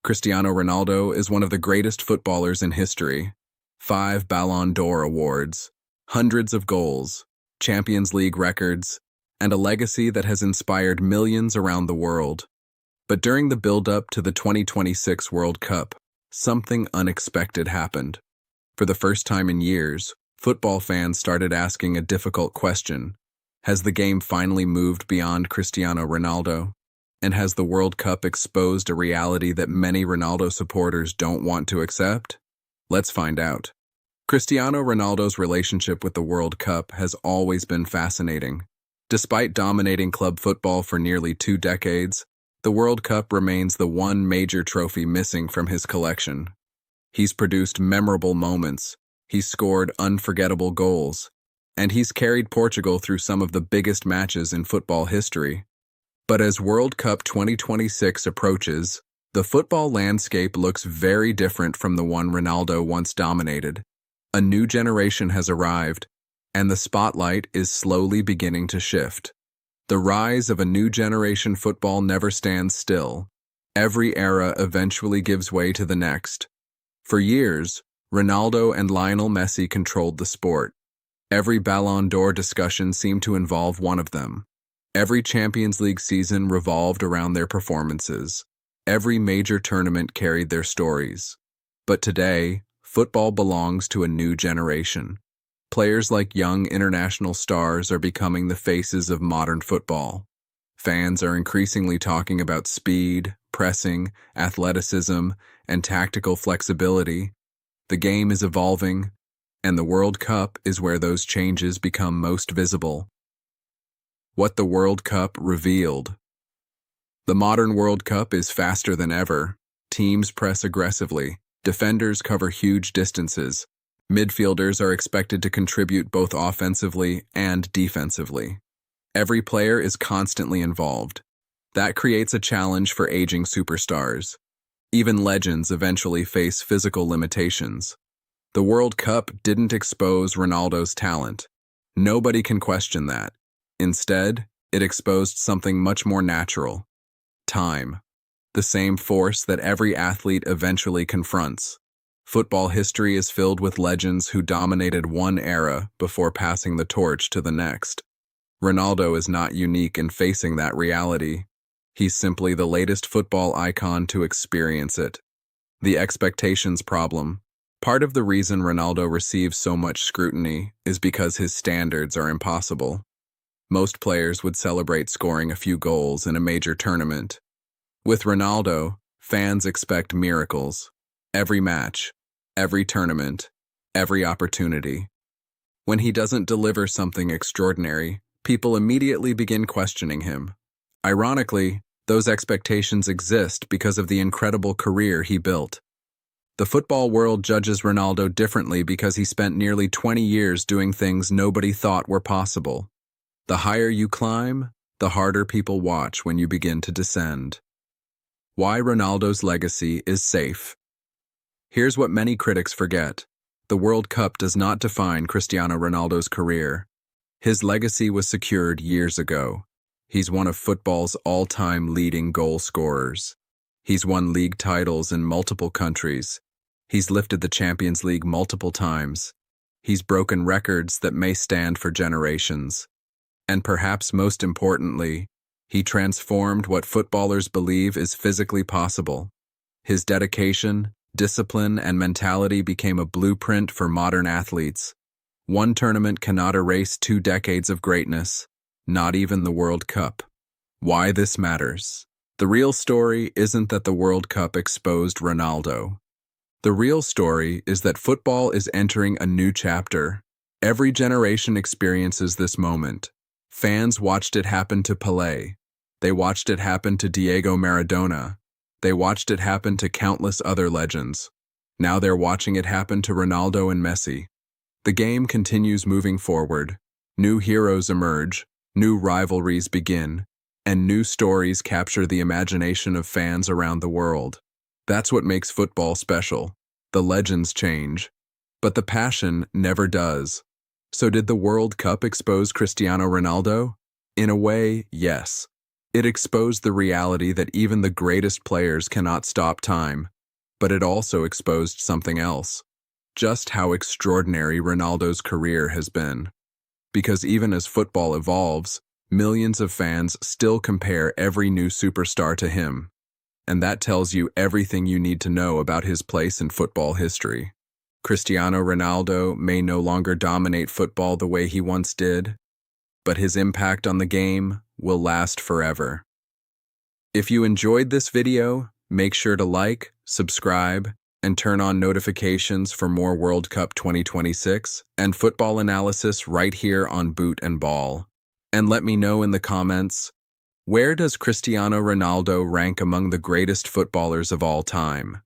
Cristiano Ronaldo is one of the greatest footballers in history. 5 Ballon d'Or awards, hundreds of goals, Champions League records, and a legacy that has inspired millions around the world. But during the build-up to the 2026 World Cup, something unexpected happened. For the first time in years, football fans started asking a difficult question. Has the game finally moved beyond Cristiano Ronaldo? And has the World Cup exposed a reality that many Ronaldo supporters don't want to accept? Let's find out. Cristiano Ronaldo's relationship with the World Cup has always been fascinating. Despite dominating club football for nearly 2 decades, the World Cup remains the one major trophy missing from his collection. He's produced memorable moments, he's scored unforgettable goals, and he's carried Portugal through some of the biggest matches in football history. But as World Cup 2026 approaches, the football landscape looks very different from the one Ronaldo once dominated. A new generation has arrived, and the spotlight is slowly beginning to shift. The rise of a new generation football never stands still. Every era eventually gives way to the next. For years, Ronaldo and Lionel Messi controlled the sport. Every Ballon d'Or discussion seemed to involve one of them. Every Champions League season revolved around their performances. Every major tournament carried their stories. But today, football belongs to a new generation. Players like young international stars are becoming the faces of modern football. Fans are increasingly talking about speed, pressing, athleticism, and tactical flexibility. The game is evolving, and the World Cup is where those changes become most visible. What the World Cup revealed. The modern World Cup is faster than ever. Teams press aggressively. Defenders cover huge distances. Midfielders are expected to contribute both offensively and defensively. Every player is constantly involved. That creates a challenge for aging superstars. Even legends eventually face physical limitations. The World Cup didn't expose Ronaldo's talent. Nobody can question that. Instead, it exposed something much more natural. Time. The same force that every athlete eventually confronts. Football history is filled with legends who dominated one era before passing the torch to the next. Ronaldo is not unique in facing that reality. He's simply the latest football icon to experience it. The expectations problem. Part of the reason Ronaldo receives so much scrutiny is because his standards are impossible. Most players would celebrate scoring a few goals in a major tournament. With Ronaldo, fans expect miracles. Every match, every tournament, every opportunity. When he doesn't deliver something extraordinary, people immediately begin questioning him. Ironically, those expectations exist because of the incredible career he built. The football world judges Ronaldo differently because he spent nearly 20 years doing things nobody thought were possible. The higher you climb, the harder people watch when you begin to descend. Why Ronaldo's legacy is safe. Here's what many critics forget. The World Cup does not define Cristiano Ronaldo's career. His legacy was secured years ago. He's one of football's all-time leading goal scorers. He's won league titles in multiple countries. He's lifted the Champions League multiple times. He's broken records that may stand for generations. And perhaps most importantly, he transformed what footballers believe is physically possible. His dedication, discipline, and mentality became a blueprint for modern athletes. One tournament cannot erase 2 decades of greatness, not even the World Cup. Why this matters. The real story isn't that the World Cup exposed Ronaldo. The real story is that football is entering a new chapter. Every generation experiences this moment. Fans watched it happen to Pelé. They watched it happen to Diego Maradona. They watched it happen to countless other legends. Now they're watching it happen to Ronaldo and Messi. The game continues moving forward. New heroes emerge, new rivalries begin, and new stories capture the imagination of fans around the world. That's what makes football special. The legends change, but the passion never does. So did the World Cup expose Cristiano Ronaldo? In a way, yes. It exposed the reality that even the greatest players cannot stop time, but it also exposed something else, just how extraordinary Ronaldo's career has been. Because even as football evolves, millions of fans still compare every new superstar to him. And that tells you everything you need to know about his place in football history. Cristiano Ronaldo may no longer dominate football the way he once did, but his impact on the game will last forever. If you enjoyed this video, make sure to like, subscribe, and turn on notifications for more World Cup 2026 and football analysis right here on Boot and Ball. And let me know in the comments, where does Cristiano Ronaldo rank among the greatest footballers of all time?